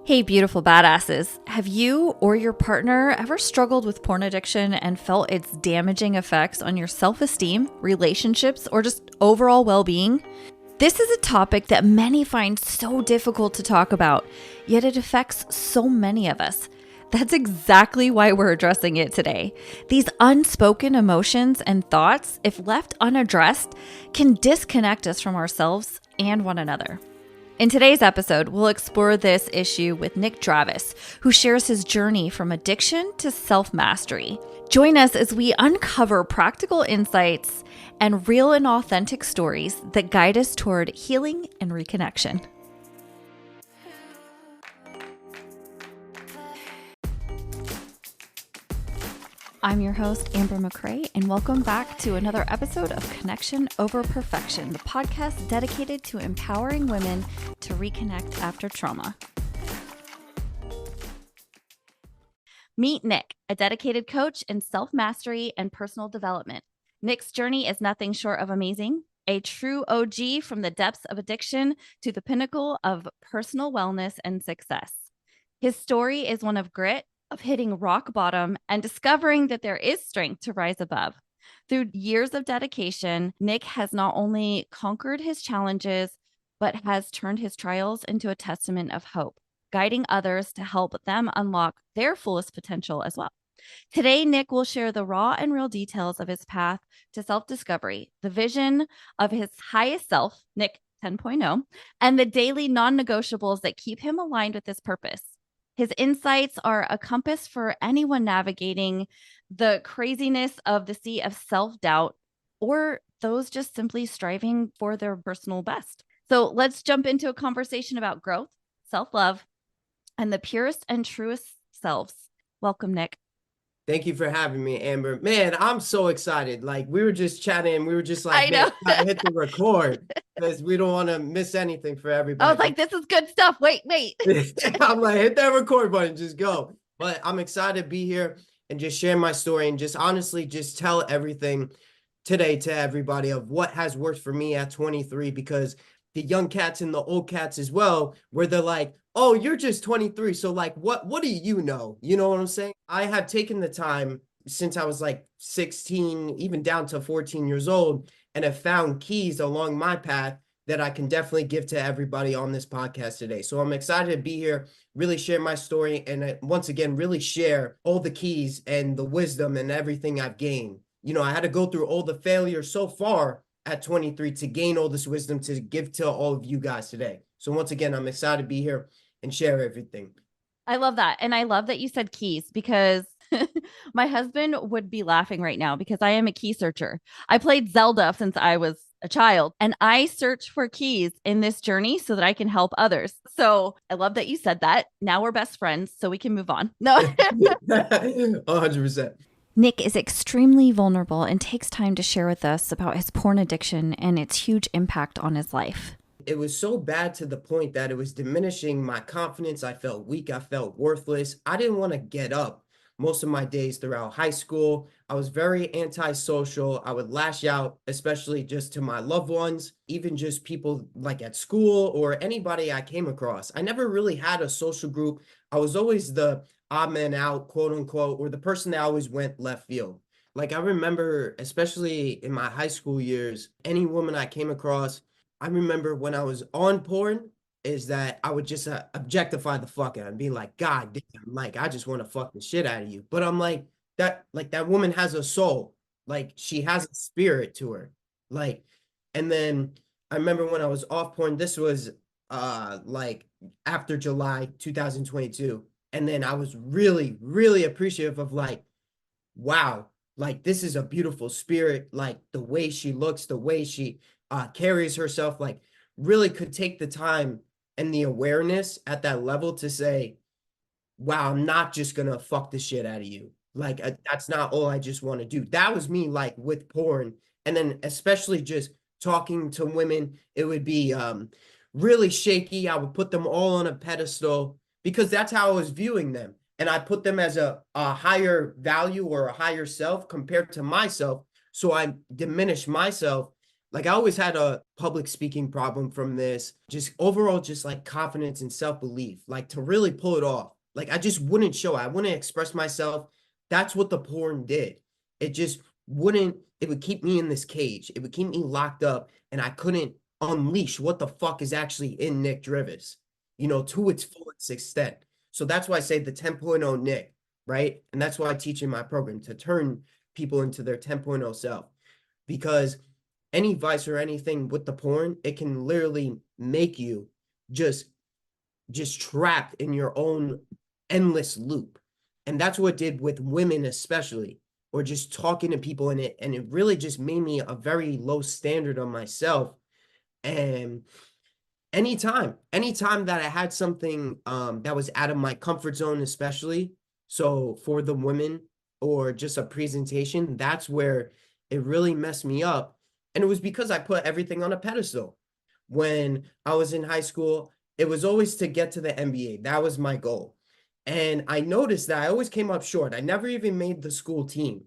Hey, beautiful badasses. Have you or your partner ever struggled with porn addiction and felt its damaging effects on your self esteem, relationships, or just overall well being? This is a topic that many find so difficult to talk about, yet it affects so many of us. That's exactly why we're addressing it today. These unspoken emotions and thoughts, if left unaddressed, can disconnect us from ourselves and one another. In today's episode, we'll explore this issue with Nick Drivas, who shares his journey from addiction to self-mastery. Join us as we uncover practical insights and real and authentic stories that guide us toward healing and reconnection. I'm your host, Amber McCrae, and welcome back to another episode of Connection Over Perfection, the podcast dedicated to empowering women to reconnect after trauma. Meet Nick, a dedicated coach in self-mastery and personal development. Nick's journey is nothing short of amazing, a true OG from the depths of addiction to the pinnacle of personal wellness and success. His story is one of grit, of hitting rock bottom and discovering that there is strength to rise above. Through years of dedication, Nick has not only conquered his challenges, but has turned his trials into a testament of hope, guiding others to help them unlock their fullest potential as well. Today, Nick will share the raw and real details of his path to self-discovery, the vision of his highest self, Nick 10.0, and the daily non-negotiables that keep him aligned with his purpose. His insights are a compass for anyone navigating the craziness of the sea of self-doubt or those just simply striving for their personal best. So let's jump into a conversation about growth, self-love, and the purest and truest selves. Welcome, Nick. Thank you for having me, Amber. Man, I'm so excited. Like, we were just chatting. We were just like, I know. man, gotta hit the record because we don't want to miss anything for everybody. I was like, this is good stuff. Wait. I'm like, hit that record button, just go. But I'm excited to be here and just share my story and just honestly just tell everything today to everybody of what has worked for me at 23, because the young cats and the old cats as well, where they're like, oh, you're just 23. So like, what do you know? You know what I'm saying? I have taken the time since I was like 16, even down to 14 years old, and have found keys along my path that I can definitely give to everybody on this podcast today. So I'm excited to be here, really share my story, and once again, really share all the keys and the wisdom and everything I've gained. You know, I had to go through all the failures so far at 23 to gain all this wisdom to give to all of you guys today. So once again, I'm excited to be here and share everything. I love that. And I love that you said keys because my husband would be laughing right now because I am a key searcher. I played Zelda since I was a child and I search for keys in this journey so that I can help others. So I love that you said that. Now we're best friends, so we can move on. No. 100%. Nick is extremely vulnerable and takes time to share with us about his porn addiction and its huge impact on his life. It was so bad to the point that it was diminishing my confidence. I felt weak. I felt worthless. I didn't want to get up most of my days throughout high school. I was very antisocial. I would lash out, especially just to my loved ones, even just people like at school or anybody I came across. I never really had a social group. I was always the odd man out, quote unquote, or the person that always went left field. Like I remember, especially in my high school years, any woman I came across, I remember when I was on porn, is that I would just objectify the fuck out and be like, God damn, like I just want to fuck the shit out of you. But I'm like that woman has a soul, like she has a spirit to her, like. And then I remember when I was off porn. This was like after July 2022, and then I was really appreciative of like, wow, like this is a beautiful spirit, like the way she looks, the way she carries herself, like really could take the time and the awareness at that level to say, wow, I'm not just gonna fuck the shit out of you. Like that's not all I just want to do. That was me like with porn. And then especially just talking to women, it would be really shaky. I would put them all on a pedestal because that's how I was viewing them. And I put them as a higher value or a higher self compared to myself. So I diminish myself Like I always had a public speaking problem from this, just overall, just like confidence and self-belief, like to really pull it off. Like I just wouldn't show, I wouldn't express myself. That's what the porn did. It just wouldn't, it would keep me in this cage. It would keep me locked up and I couldn't unleash what the fuck is actually in Nick Drivas, to its fullest extent. So that's why I say the 10.0 Nick, right? And that's why I teach in my program to turn people into their 10.0 self. Because any vice or anything with the porn, it can literally make you just trapped in your own endless loop. And that's what it did with women especially, or just talking to people in it. And it really just made me a very low standard on myself. And anytime that I had something that was out of my comfort zone, especially so for the women or just a presentation, that's where it really messed me up. And it was because I put everything on a pedestal. When I was in high school, it was always to get to the NBA. That was my goal. And I noticed that I always came up short. I never even made the school team.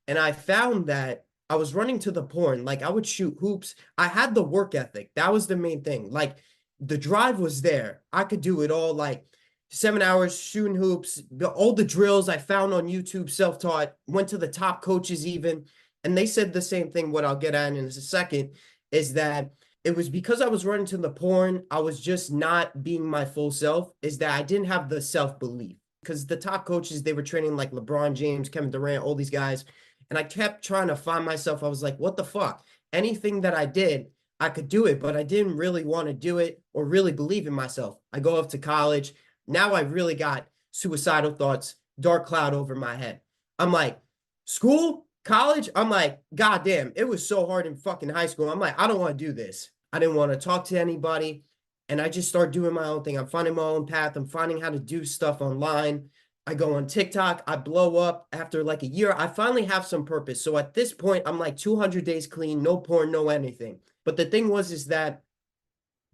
And I found that I was running to the porn. Like I would shoot hoops. I had the work ethic. That was the main thing. Like the drive was there. I could do it all, like 7 hours shooting hoops, all the drills I found on YouTube, self-taught, went to the top coaches even. And they said the same thing, what I'll get at in a second, is that it was because I was running to the porn, I was just not being my full self, is that I didn't have the self-belief. Because the top coaches, they were training like LeBron James, Kevin Durant, all these guys. And I kept trying to find myself. I was like, what the fuck? Anything that I did, I could do it, but I didn't really want to do it or really believe in myself. I go off to college. Now I really got suicidal thoughts, dark cloud over my head. I'm like, school, college? I'm like, God damn, it was so hard in fucking high school. I'm like, I don't want to do this. I didn't want to talk to anybody. And I just started doing my own thing. I'm finding my own path. I'm finding how to do stuff online. I go on TikTok. I blow up after like a year. I finally have some purpose. So at this point, I'm like 200 days clean, no porn, no anything. But the thing was, is that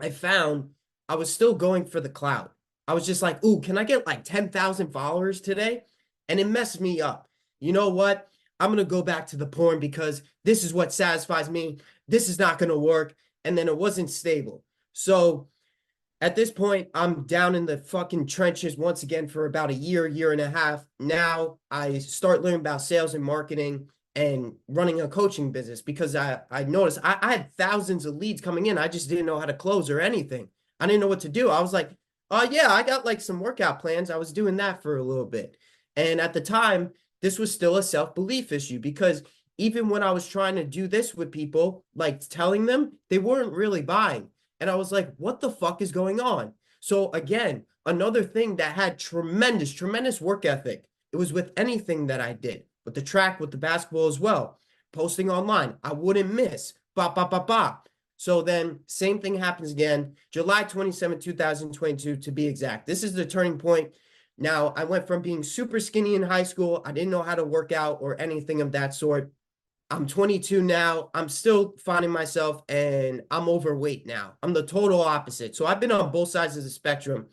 I found I was still going for the clout. I was just like, ooh, can I get like 10,000 followers today? And it messed me up. You know what? I'm going to go back to the porn because this is what satisfies me. This is not going to work. And then it wasn't stable. So at this point, I'm down in the fucking trenches once again for about a year and a half. Now I start learning about sales and marketing and running a coaching business because I noticed I had thousands of leads coming in. I just didn't know how to close or anything. I didn't know what to do. I was like, oh yeah, I got like some workout plans. I was doing that for a little bit. And at the time, this was still a self-belief issue because even when I was trying to do this with people, like telling them, they weren't really buying. And I was like, what the fuck is going on? So again, another thing that had tremendous work ethic. It was with anything that I did, with the track, with the basketball as well. Posting online, I wouldn't miss. Bop, bop, bop, bop. So then same thing happens again, July 27, 2022 to be exact. This is the turning point. Now I went from being super skinny in high school. I didn't know how to work out or anything of that sort. I'm 22 now. I'm still finding myself and I'm overweight now. I'm the total opposite. So I've been on both sides of the spectrum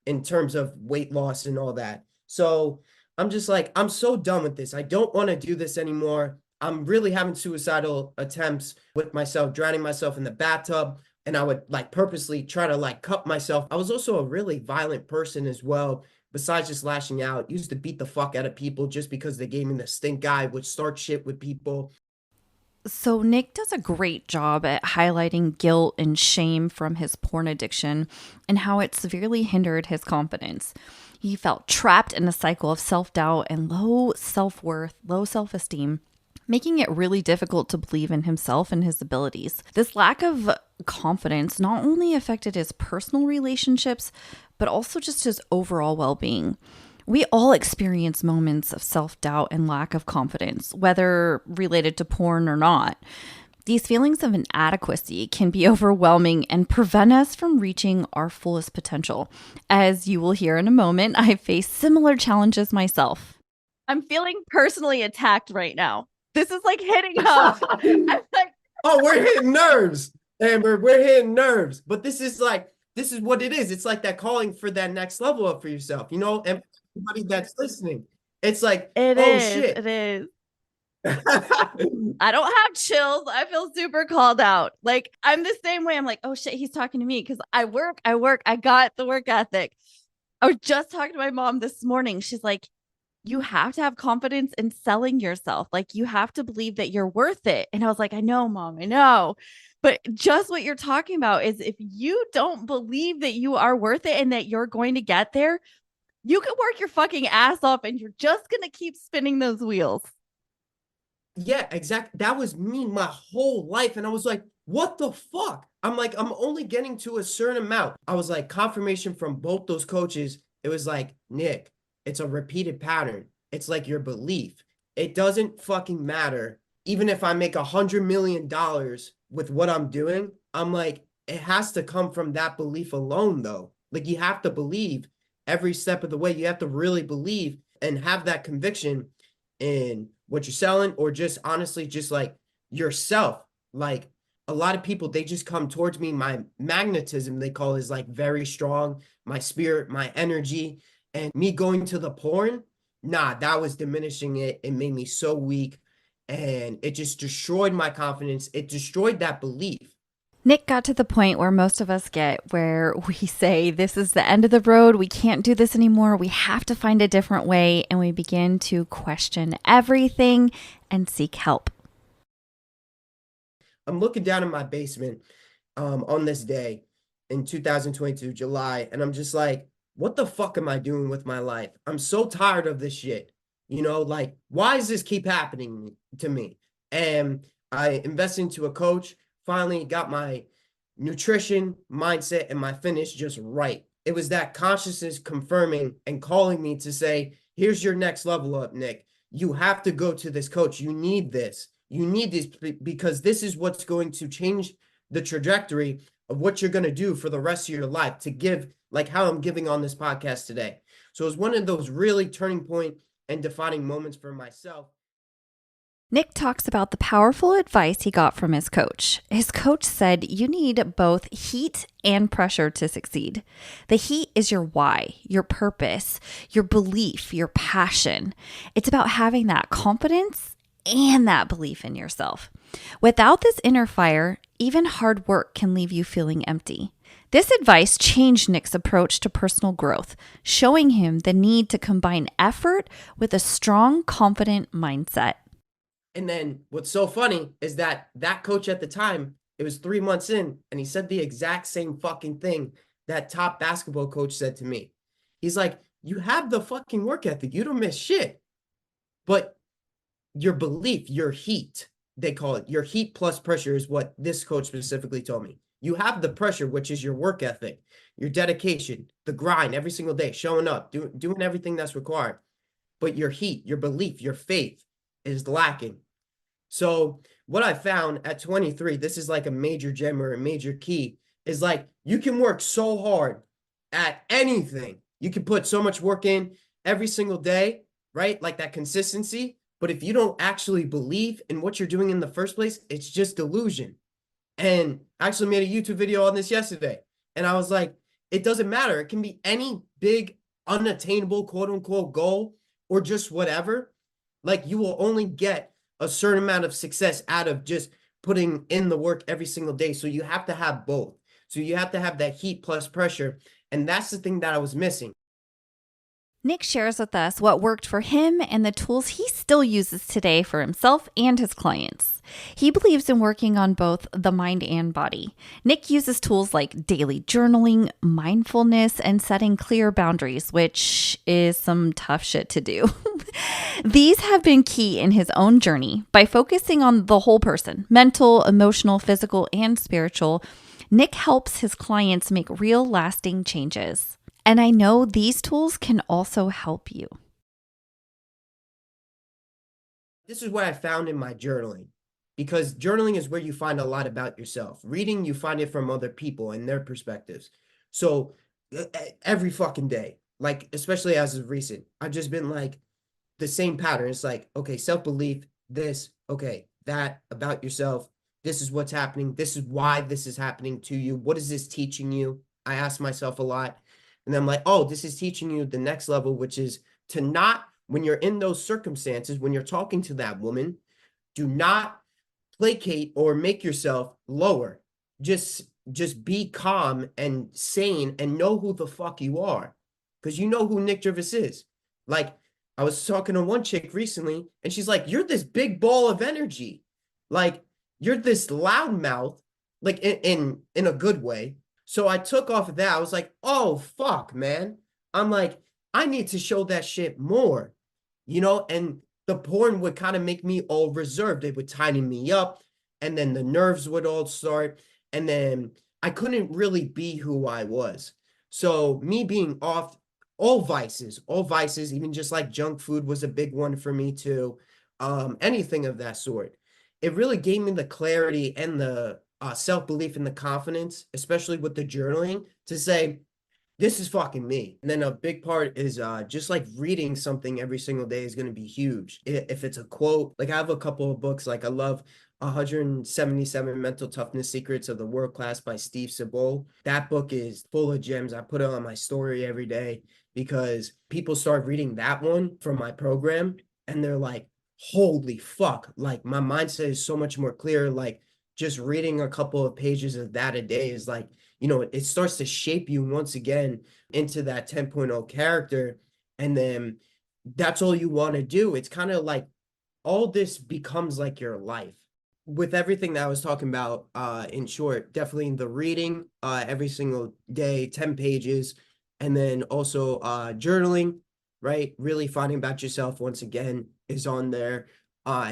in terms of weight loss and all that. So I'm just like, I'm so done with this. I don't want to do this anymore. I'm really having suicidal attempts with myself, drowning myself in the bathtub. And I would like purposely try to like cut myself. I was also a really violent person as well. Besides just lashing out, used to beat the fuck out of people just because they gave me the stink eye, would start shit with people. So, Nick does a great job at highlighting guilt and shame from his porn addiction and how it severely hindered his confidence. He felt trapped in a cycle of self doubt and low self worth, low self esteem, making it really difficult to believe in himself and his abilities. This lack of confidence not only affected his personal relationships, but also just his overall well being. We all experience moments of self doubt and lack of confidence, whether related to porn or not. These feelings of inadequacy can be overwhelming and prevent us from reaching our fullest potential. As you will hear in a moment, I face similar challenges myself. I'm feeling personally attacked right now. This is like hitting home. I'm like, Oh, we're hitting nerves, Amber. We're hitting nerves. But this is like, this is what it is. It's like that calling for that next level up for yourself, and everybody that's listening. It's like, it oh is. shit. It is. I don't have chills. I feel super called out. Like I'm the same way. I'm like, oh shit, he's talking to me because I work. I got the work ethic. I was just talking to my mom this morning. She's like, you have to have confidence in selling yourself. Like you have to believe that you're worth it. And I was like, I know, mom, I know. But just what you're talking about is if you don't believe that you are worth it and that you're going to get there, you can work your fucking ass off and you're just going to keep spinning those wheels. Yeah, exactly. That was me my whole life. And I was like, what the fuck? I'm like, I'm only getting to a certain amount. I was like, confirmation from both those coaches. It was like, Nick, it's a repeated pattern. It's like your belief. It doesn't fucking matter. Even if I make $100 million with what I'm doing, I'm like, it has to come from that belief alone, though. Like, you have to believe every step of the way. You have to really believe and have that conviction in what you're selling, or just honestly just like yourself. Like, a lot of people, they just come towards me. My magnetism, they call, is like very strong. My spirit, my energy, and me going to the porn, nah, that was diminishing it. It made me so weak, and it just destroyed my confidence. It destroyed that belief. Nick got to the point where most of us get, where we say, this is the end of the road. We can't do this anymore. We have to find a different way. And we begin to question everything and seek help. I'm looking down in my basement on this day in 2022, July, and I'm just like, what the fuck am I doing with my life? I'm so tired of this shit. Like, why does this keep happening to me? And I invested into a coach, finally got my nutrition, mindset, and my finish just right. It was that consciousness confirming and calling me to say, here's your next level up, Nick. You have to go to this coach. You need this. You need this because this is what's going to change the trajectory of what you're going to do for the rest of your life, to give like how I'm giving on this podcast today. So it was one of those really turning point and defining moments for myself. Nick talks about the powerful advice he got from his coach. His coach said you need both heat and pressure to succeed. The heat is your why, your purpose, your belief, your passion. It's about having that confidence and that belief in yourself. Without this inner fire, even hard work can leave you feeling empty. This advice changed Nick's approach to personal growth, showing him the need to combine effort with a strong, confident mindset. And then what's so funny is that that coach at the time, it was 3 months in, and he said the exact same fucking thing that top basketball coach said to me. He's like, you have the fucking work ethic. You don't miss shit. But your belief, your heat, they call it, your heat plus pressure is what this coach specifically told me. You have the pressure, which is your work ethic, your dedication, the grind every single day, showing up, doing everything that's required. But your heat, your belief, your faith is lacking. So what I found at 23, this is like a major gem or a major key, is like you can work so hard at anything. You can put so much work in every single day, right? Like that consistency. But if you don't actually believe in what you're doing in the first place, it's just delusion. And I actually made a YouTube video on this yesterday. And I was like, it doesn't matter. It can be any big, unattainable, quote unquote, goal, or just whatever. Like, you will only get a certain amount of success out of just putting in the work every single day. So you have to have both. So you have to have that heat plus pressure. And that's the thing that I was missing. Nick shares with us what worked for him and the tools he still uses today for himself and his clients. He believes in working on both the mind and body. Nick uses tools like daily journaling, mindfulness, and setting clear boundaries, which is some tough shit to do. These have been key in his own journey. By focusing on the whole person, mental, emotional, physical, and spiritual, Nick helps his clients make real, lasting changes. And I know these tools can also help you. This is what I found in my journaling, because journaling is where you find a lot about yourself. Reading, you find it from other people and their perspectives. So every fucking day, like, especially as of recent, I've just been like the same pattern. It's like, okay, self-belief, this, okay, that about yourself. This is what's happening. This is why this is happening to you. What is this teaching you? I ask myself a lot. And I'm like, oh, this is teaching you the next level, which is to not, when you're in those circumstances, when you're talking to that woman, Do not placate or make yourself lower. Just be calm and sane and know who the fuck you are. Because you know who Nick Drivas is. Like, I was talking to one chick recently, and she's like, "You're this big ball of energy. Like, you're this loudmouth, like in a good way." So I took off of that. I was like, "Oh fuck, man." I'm like, I need to show that shit more, and the porn would kind of make me all reserved. It would tighten me up, and then the nerves would all start, and then I couldn't really be who I was. So me being off all vices, even just like junk food was a big one for me too. Anything of that sort. It really gave me the clarity and the self-belief and the confidence, especially with the journaling, to say, this is fucking me. And then a big part is just like reading something every single day is going to be huge. If it's a quote, like I have a couple of books, like I love 177 Mental Toughness Secrets of the World Class by Steve Sebol. That book is full of gems. I put it on my story every day because people start reading that one from my program and they're like, holy fuck, like my mindset is so much more clear. Like just reading a couple of pages of that a day is like, it starts to shape you once again into that 10.0 character. And then that's all you want to do. It's kind of like all this becomes like your life. With everything that I was talking about, in short, definitely the reading every single day, 10 pages, and then also journaling, right? Really finding about yourself once again is on there.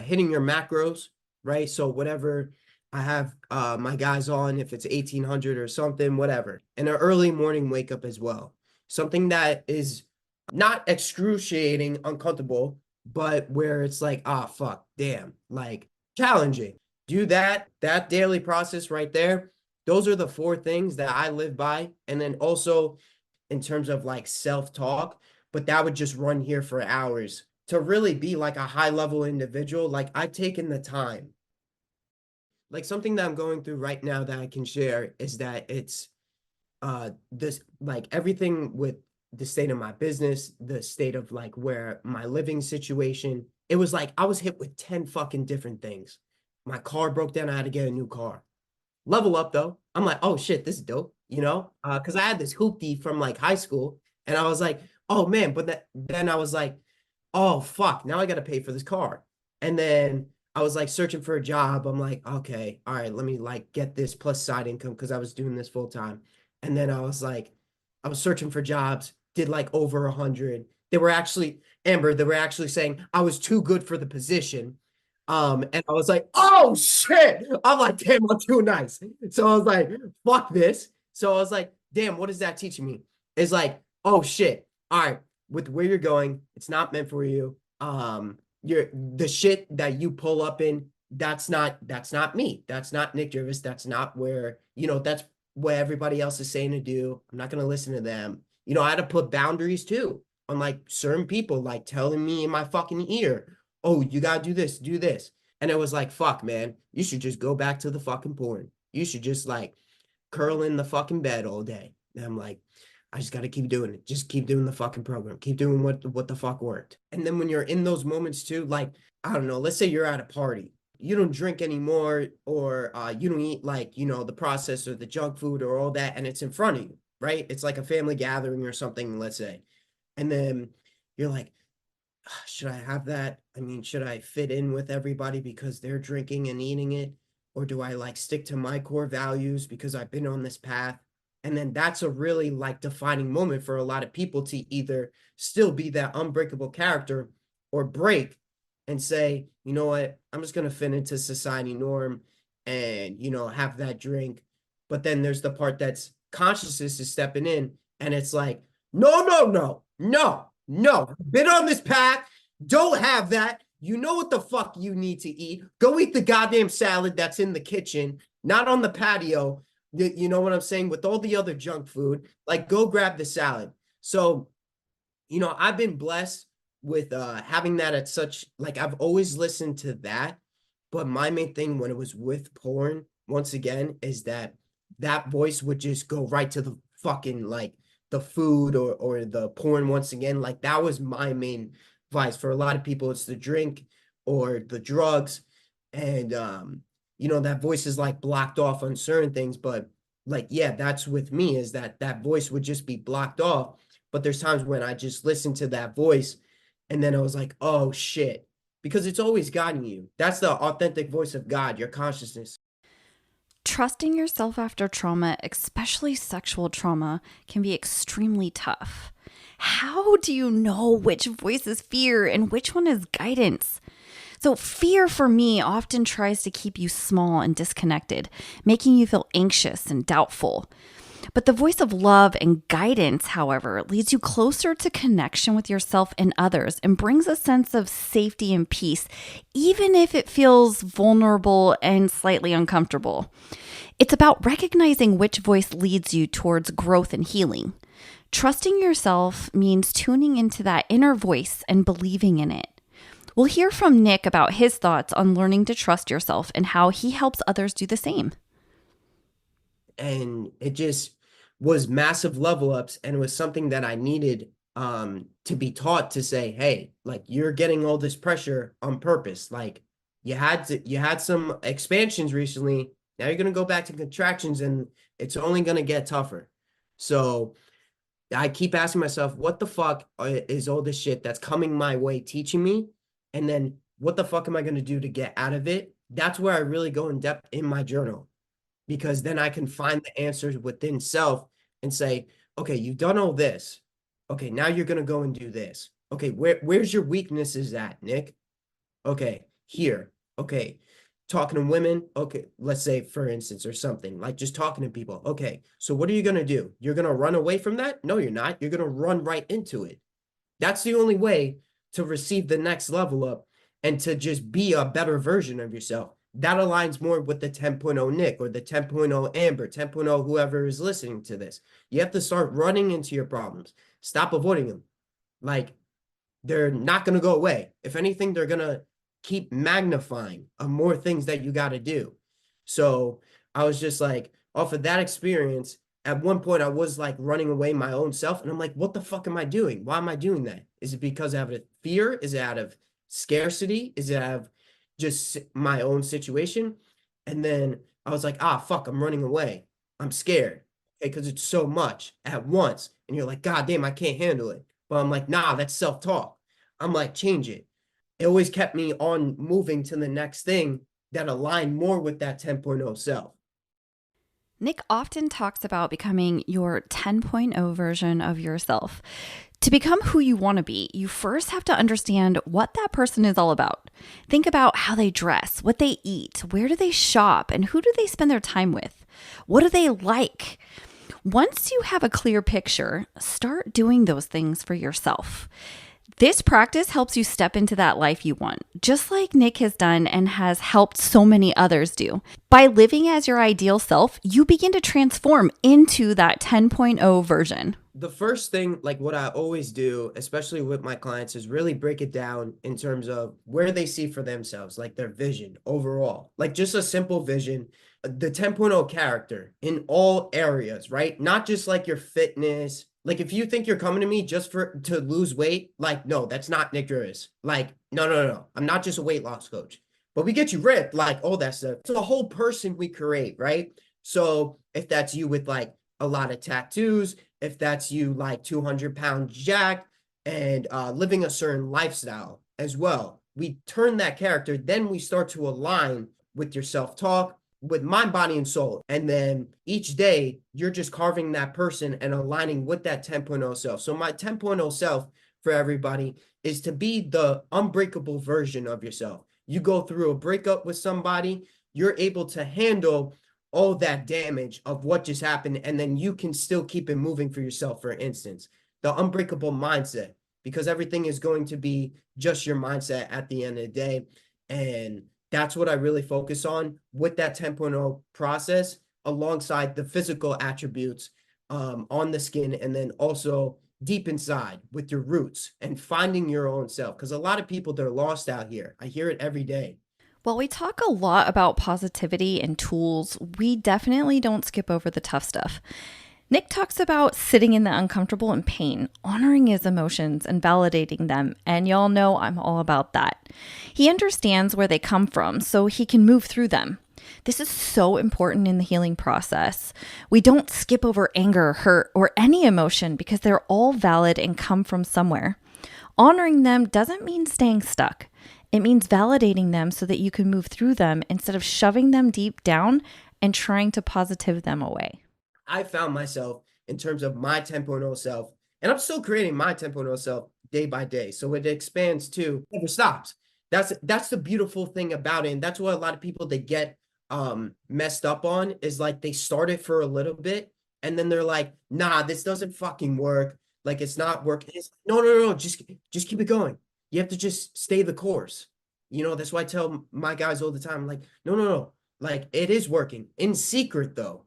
Hitting your macros, right? So whatever I have my guys on, if it's 1800 or something, whatever. And an early morning wake up as well. Something that is not excruciating, uncomfortable, but where it's like, ah, fuck, damn, like challenging. Do that daily process right there. Those are the four things that I live by. And then also in terms of like self-talk, but that would just run here for hours. To really be like a high level individual, like I've taken the time. Like something that I'm going through right now that I can share is that it's this like everything with the state of my business, the state of like where my living situation, it was like I was hit with 10 fucking different things. My car broke down, I had to get a new car. Level up though. I'm like, oh shit, this is dope, because I had this hoopty from like high school, and I was like, oh man, but then I was like, oh fuck, now I got to pay for this car. And then I was like searching for a job. I'm like, okay, all right, let me like get this plus side income because I was doing this full time. And then I was like, I was searching for jobs, did like over 100. They were actually saying I was too good for the position. And I was like, oh shit. I'm like, damn, I'm too nice. So I was like, fuck this. So I was like, damn, what is that teaching me? It's like, oh shit. All right, with where you're going, it's not meant for you. You're the shit that you pull up in, that's not me. That's not Nick Drivas. That's not where, that's what everybody else is saying to do. I'm not gonna listen to them. I had to put boundaries too on like certain people, like telling me in my fucking ear, oh, you gotta do this, do this. And it was like, fuck, man, you should just go back to the fucking porn. You should just like curl in the fucking bed all day. And I'm like, I just got to keep doing it. Just keep doing the fucking program. Keep doing what the fuck worked. And then when you're in those moments too, like, I don't know, let's say you're at a party. You don't drink anymore, or you don't eat like, the processed or the junk food or all that, and it's in front of you, right? It's like a family gathering or something, let's say. And then you're like, should I have that? I mean, should I fit in with everybody because they're drinking and eating it? Or do I like stick to my core values because I've been on this path? And then that's a really like defining moment for a lot of people to either still be that unbreakable character or break and say, you know what, I'm just going to fit into society norm and, have that drink. But then there's the part that's consciousness is stepping in, and it's like, no, no, no, no, no. Been on this path. Don't have that. You know what the fuck you need to eat. Go eat the goddamn salad that's in the kitchen, not on the patio. You know what I'm saying? With all the other junk food, like go grab the salad. So, I've been blessed with having that at such, like, I've always listened to that. But my main thing when it was with porn, once again, is that voice would just go right to the fucking like the food or the porn once again. Like that was my main vice. For a lot of people, it's the drink or the drugs. And that voice is like blocked off on certain things, but like, yeah, that's with me, is that voice would just be blocked off. But there's times when I just listen to that voice and then I was like, oh shit, because it's always guiding you. That's the authentic voice of God, your consciousness. Trusting yourself after trauma, especially sexual trauma, can be extremely tough. How do you know which voice is fear and which one is guidance? So, fear for me often tries to keep you small and disconnected, making you feel anxious and doubtful. But the voice of love and guidance, however, leads you closer to connection with yourself and others and brings a sense of safety and peace, even if it feels vulnerable and slightly uncomfortable. It's about recognizing which voice leads you towards growth and healing. Trusting yourself means tuning into that inner voice and believing in it. We'll hear from Nick about his thoughts on learning to trust yourself and how he helps others do the same. And it just was massive level ups, and it was something that I needed to be taught, to say, hey, like, you're getting all this pressure on purpose. Like, you had some expansions recently, now you're going to go back to contractions, and it's only going to get tougher. So I keep asking myself, what the fuck is all this shit that's coming my way teaching me? And then what the fuck am I going to do to get out of it? That's where I really go in depth in my journal, because then I can find the answers within self and say, okay, you've done all this. Okay, now you're going to go and do this. Okay, where's your weaknesses at, Nick? Okay, here. Okay, talking to women. Okay, let's say, for instance, or something like just talking to people. Okay, so what are you going to do? You're going to run away from that? No, you're not. You're going to run right into it. That's the only way to receive the next level up and to just be a better version of yourself. That aligns more with the 10.0 Nick or the 10.0 Amber, 10.0 whoever is listening to this. You have to start running into your problems. Stop avoiding them. Like, they're not going to go away. If anything, they're going to keep magnifying more things that you got to do. So I was just like, off of that experience, at one point I was like running away my own self. And I'm like, what the fuck am I doing? Why am I doing that? Is it because out of fear? Is it out of scarcity? Is it out of just my own situation? And then I was like, fuck, I'm running away. I'm scared. Okay, because it's so much at once. And you're like, God damn, I can't handle it. But I'm like, nah, that's self-talk. I'm like, change it. It always kept me on moving to the next thing that aligned more with that 10.0 self. Nick often talks about becoming your 10.0 version of yourself. To become who you want to be, you first have to understand what that person is all about. Think about how they dress, what they eat, where do they shop, and who do they spend their time with? What do they like? Once you have a clear picture, start doing those things for yourself. This practice helps you step into that life you want, just like Nick has done and has helped so many others do. By living as your ideal self, you begin to transform into that 10.0 version. The first thing, like what I always do, especially with my clients, is really break it down in terms of where they see for themselves, like their vision overall, like just a simple vision, the 10.0 character in all areas, right? Not just like your fitness. Like, if you think you're coming to me just to lose weight, like, no, that's not Nick Drivas. Like, no. I'm not just a weight loss coach, but we get you ripped, like all that stuff. It's a whole person we create, right? So if that's you with like a lot of tattoos, if that's you like 200 pounds jacked and living a certain lifestyle as well, we turn that character, then we start to align with your self-talk, with mind, body, and soul. And then each day you're just carving that person and aligning with that 10.0 self. So my 10.0 self for everybody is to be the unbreakable version of yourself. You go through a breakup with somebody, you're able to handle all that damage of what just happened, and then you can still keep it moving for yourself. For instance, the unbreakable mindset, because everything is going to be just your mindset at the end of the day. And that's what I really focus on with that 10.0 process, alongside the physical attributes on the skin, and then also deep inside with your roots and finding your own self. Because a lot of people, they're lost out here. I hear it every day. While we talk a lot about positivity and tools, we definitely don't skip over the tough stuff. Nick talks about sitting in the uncomfortable and pain, honoring his emotions and validating them, and y'all know I'm all about that. He understands where they come from so he can move through them. This is so important in the healing process. We don't skip over anger, hurt, or any emotion because they're all valid and come from somewhere. Honoring them doesn't mean staying stuck. It means validating them so that you can move through them instead of shoving them deep down and trying to positive them away. I found myself in terms of my 10.0 self, and I'm still creating my 10.0 self day by day. So it expands to never stops. That's the beautiful thing about it. And that's what a lot of people they get messed up on is like they start it for a little bit and then they're like, nah, this doesn't fucking work. Like it's not working. It's, no, just keep it going. You have to just stay the course. You know, that's why I tell my guys all the time, like, no. Like it is working in secret though.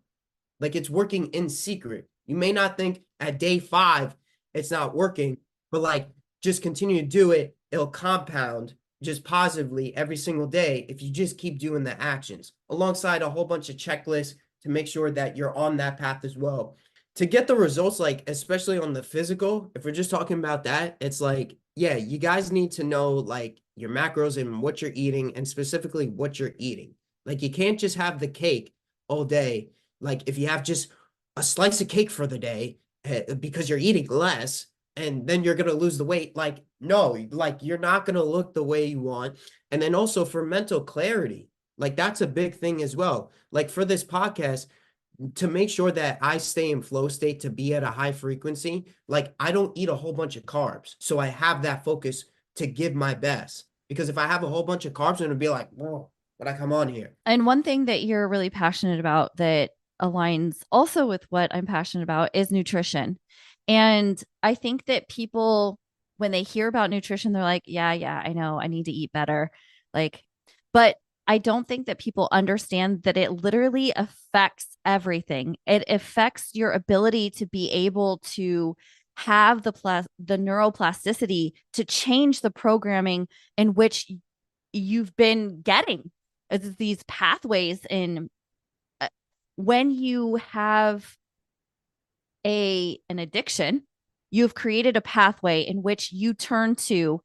Like it's working in secret. You may not think at day 5 it's not working, but like just continue to do it. It'll compound just positively every single day if you just keep doing the actions alongside a whole bunch of checklists to make sure that you're on that path as well. To get the results, like especially on the physical, if we're just talking about that, it's like, yeah, you guys need to know like your macros and what you're eating and specifically what you're eating. Like you can't just have the cake all day. Like if you have just a slice of cake for the day because you're eating less and then you're going to lose the weight, like no, like you're not going to look the way you want. And then also for mental clarity, like that's a big thing as well. Like for this podcast, to make sure that I stay in flow state to be at a high frequency, like I don't eat a whole bunch of carbs. So I have that focus to give my best. Because if I have a whole bunch of carbs, I'm gonna be like, whoa, when I come on here. And one thing that you're really passionate about that aligns also with what I'm passionate about is nutrition. And I think that people, when they hear about nutrition, they're like, yeah, I know I need to eat better. Like, but I don't think that people understand that it literally affects everything. It affects your ability to be able to have the neuroplasticity to change the programming in which you've been getting these pathways in when you have an addiction, you've created a pathway in which you turn to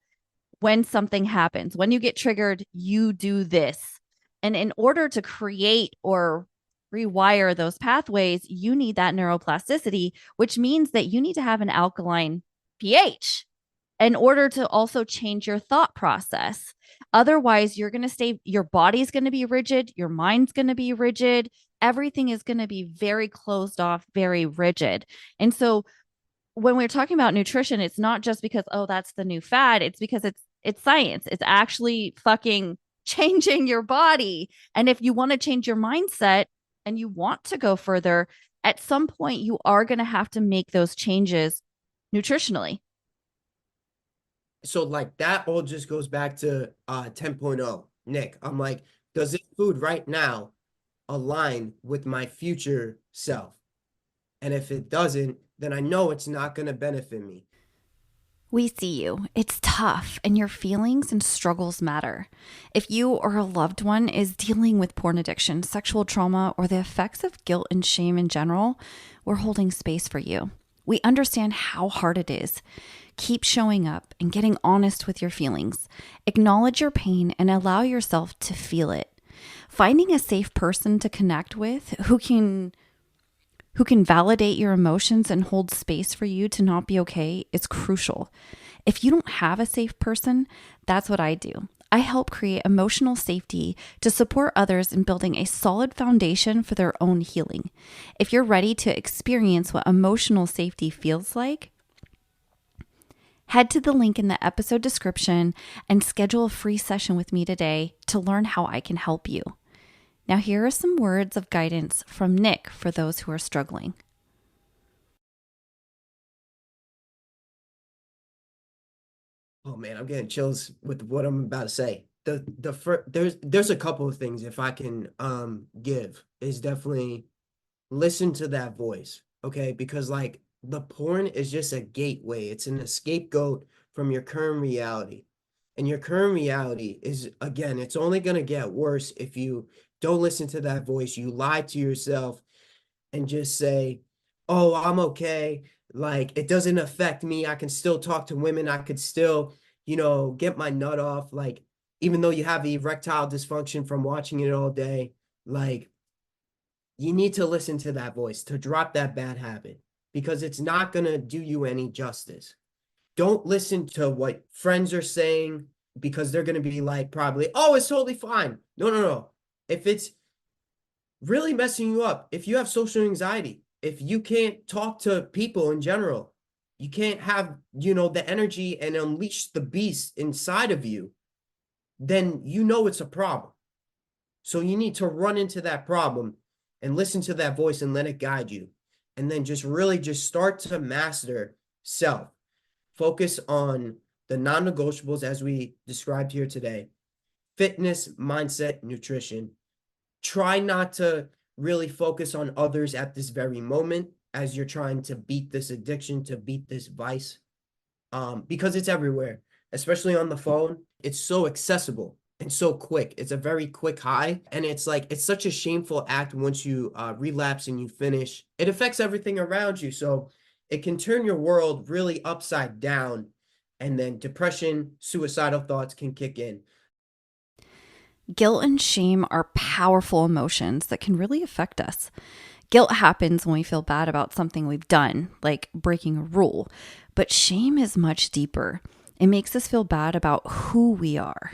when something happens. When you get triggered, you do this. And in order to create or rewire those pathways, you need that neuroplasticity, which means that you need to have an alkaline pH in order to also change your thought process. Otherwise, you're going to stay, your body's going to be rigid, your mind's going to be rigid, everything is going to be very closed off, very rigid. And so when we're talking about nutrition, it's not just because, oh, that's the new fad, it's because it's science. It's actually fucking changing your body. And if you want to change your mindset and you want to go further, at some point you are going to have to make those changes nutritionally. So like that all just goes back to 10.0. Nick, I'm like, does this food right now align with my future self? And if it doesn't, then I know it's not going to benefit me. We see you. It's tough, and your feelings and struggles matter. If you or a loved one is dealing with porn addiction, sexual trauma, or the effects of guilt and shame in general, we're holding space for you. We understand how hard it is. Keep showing up and getting honest with your feelings. Acknowledge your pain and allow yourself to feel it. Finding a safe person to connect with who can validate your emotions and hold space for you to not be okay is crucial. If you don't have a safe person, that's what I do. I help create emotional safety to support others in building a solid foundation for their own healing. If you're ready to experience what emotional safety feels like, head to the link in the episode description and schedule a free session with me today to learn how I can help you. Now, here are some words of guidance from Nick for those who are struggling. Oh man, I'm getting chills with what I'm about to say. There's a couple of things if I can give is definitely listen to that voice, okay? Because like the porn is just a gateway. It's an scapegoat from your current reality. And your current reality is again, it's only going to get worse if you don't listen to that voice. You lie to yourself and just say, oh, I'm okay. Like, it doesn't affect me. I can still talk to women. I could still, get my nut off. Like, even though you have erectile dysfunction from watching it all day, like, you need to listen to that voice to drop that bad habit because it's not going to do you any justice. Don't listen to what friends are saying because they're going to be like, probably, oh, it's totally fine. No, no, no. If it's really messing you up, if you have social anxiety, if you can't talk to people in general, you can't have, the energy and unleash the beast inside of you, then it's a problem. So you need to run into that problem and listen to that voice and let it guide you. And then just really just start to master self. Focus on the non-negotiables as we described here today: fitness, mindset, nutrition. Try not to really focus on others at this very moment as you're trying to beat this addiction, to beat this vice, because it's everywhere, especially on the phone. It's so accessible and so quick. It's a very quick high. And it's like, it's such a shameful act once you relapse and you finish. It affects everything around you. So it can turn your world really upside down. And then depression, suicidal thoughts can kick in. Guilt and shame are powerful emotions that can really affect us. Guilt happens when we feel bad about something we've done, like breaking a rule, but shame is much deeper. It makes us feel bad about who we are.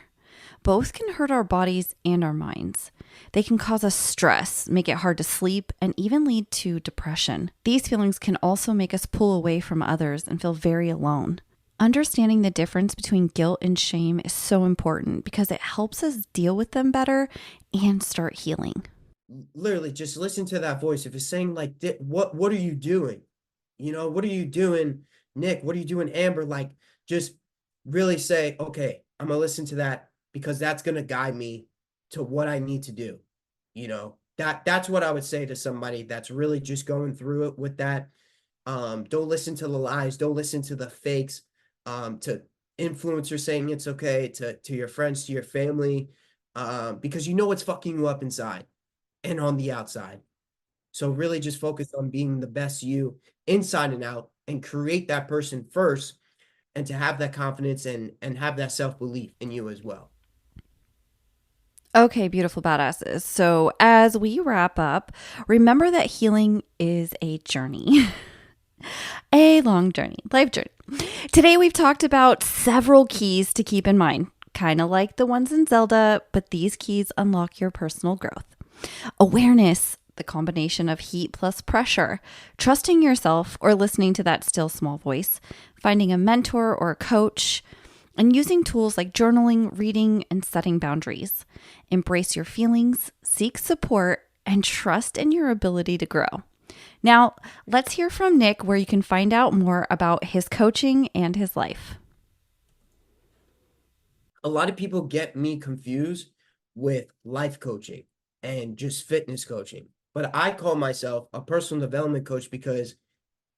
Both can hurt our bodies and our minds. They can cause us stress, make it hard to sleep, and even lead to depression. These feelings can also make us pull away from others and feel very alone. Understanding the difference between guilt and shame is so important because it helps us deal with them better and start healing. Literally, just listen to that voice. If it's saying like, what are you doing? What are you doing, Nick? What are you doing, Amber? Like, just really say, okay, I'm gonna listen to that because that's gonna guide me to what I need to do. That's what I would say to somebody that's really just going through it with that. Don't listen to the lies, don't listen to the fakes, to influencers saying it's okay, to your friends, to your family, because it's fucking you up inside and on the outside. So really just focus on being the best you inside and out and create that person first, and to have that confidence and have that self-belief in you as well. Okay, beautiful badasses. So, as we wrap up, remember that healing is a journey, a long journey, life journey. Today, we've talked about several keys to keep in mind, kind of like the ones in Zelda, but these keys unlock your personal growth. Awareness, the combination of heat plus pressure, trusting yourself or listening to that still small voice, finding a mentor or a coach, and using tools like journaling, reading, and setting boundaries. Embrace your feelings, seek support, and trust in your ability to grow. Now, let's hear from Nick where you can find out more about his coaching and his life. A lot of people get me confused with life coaching and just fitness coaching, but I call myself a personal development coach because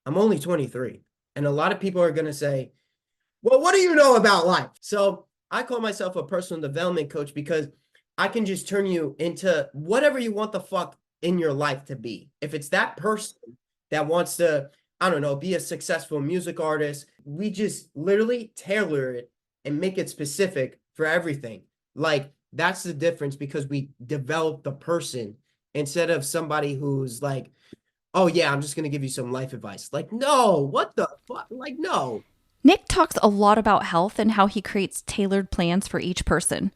I'm only 23. And a lot of people are going to say, well, what do you know about life? So I call myself a personal development coach because I can just turn you into whatever you want the fuck in your life to be. If it's that person that wants to, I don't know, be a successful music artist, we just literally tailor it and make it specific for everything. Like, that's the difference, because we develop the person instead of somebody who's like, oh yeah, I'm just going to give you some life advice. Like, no, what the fuck? Like, no. Nick talks a lot about health and how he creates tailored plans for each person.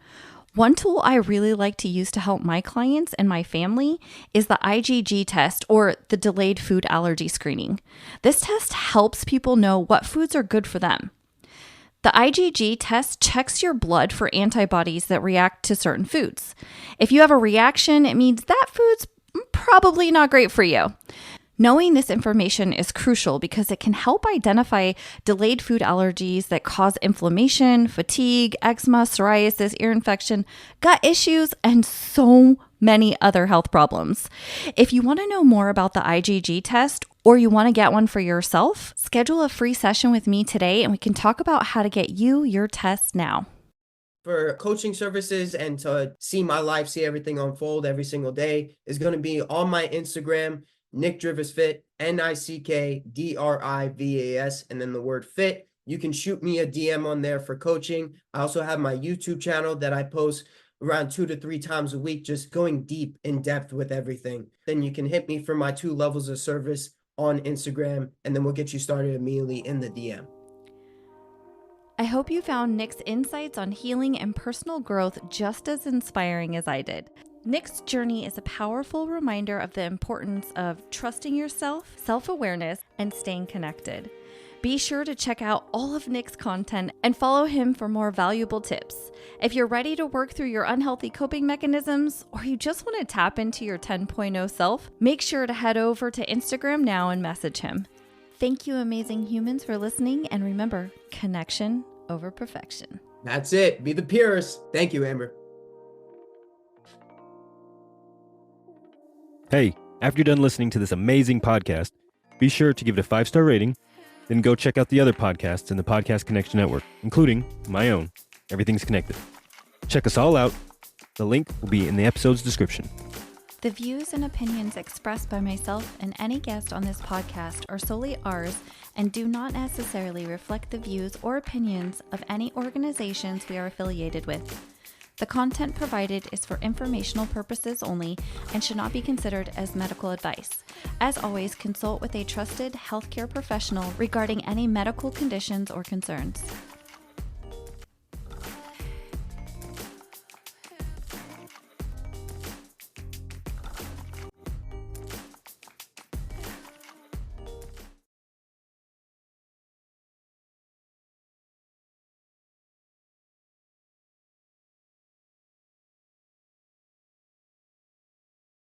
One tool I really like to use to help my clients and my family is the IgG test, or the delayed food allergy screening. This test helps people know what foods are good for them. The IgG test checks your blood for antibodies that react to certain foods. If you have a reaction, it means that food's probably not great for you. Knowing this information is crucial because it can help identify delayed food allergies that cause inflammation, fatigue, eczema, psoriasis, ear infection, gut issues, and so many other health problems. If you want to know more about the IgG test, or you want to get one for yourself, schedule a free session with me today and we can talk about how to get you your test now. For coaching services and to see my life, see everything unfold every single day, is going to be on my Instagram. Nick Drivas Fit, NickDrivas, and then the word fit. You can shoot me a DM on there for coaching. I also have my YouTube channel that I post around 2 to 3 times a week, just going deep in depth with everything. Then you can hit me for my 2 levels of service on Instagram, and then we'll get you started immediately in the DM. I hope you found Nick's insights on healing and personal growth just as inspiring as I did. Nick's journey is a powerful reminder of the importance of trusting yourself, self-awareness, and staying connected. Be sure to check out all of Nick's content and follow him for more valuable tips. If you're ready to work through your unhealthy coping mechanisms, or you just want to tap into your 10.0 self, make sure to head over to Instagram now and message him. Thank you, amazing humans, for listening, and remember, connection over perfection. That's it. Be the purest. Thank you, Amber. Hey, after you're done listening to this amazing podcast, be sure to give it a 5-star rating, then go check out the other podcasts in the Podcast Connection Network, including my own, Everything's Connected. Check us all out. The link will be in the episode's description. The views and opinions expressed by myself and any guest on this podcast are solely ours and do not necessarily reflect the views or opinions of any organizations we are affiliated with. The content provided is for informational purposes only and should not be considered as medical advice. As always, consult with a trusted healthcare professional regarding any medical conditions or concerns.